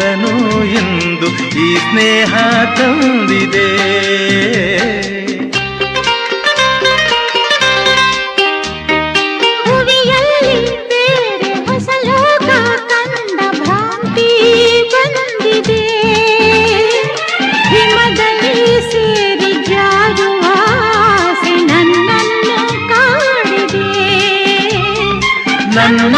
ಹೊಸತನು ಎಂದು ಈ ಸ್ನೇಹ ತಂದಿದೆ. ಭುವಿಯಲ್ಲಿ ಬೇರೆ ಹೊಸ ಲೋಕ ಕಂಡ ಭ್ರಾಂತಿ ಬಂದಿದೆ. ಹಿಮದಲ್ಲಿ ಸೇರಿ ಜಾರುವ ಆಸೆ ನನ್ನನ್ನು ಕಾಡಿದೆ. ನನ್ನ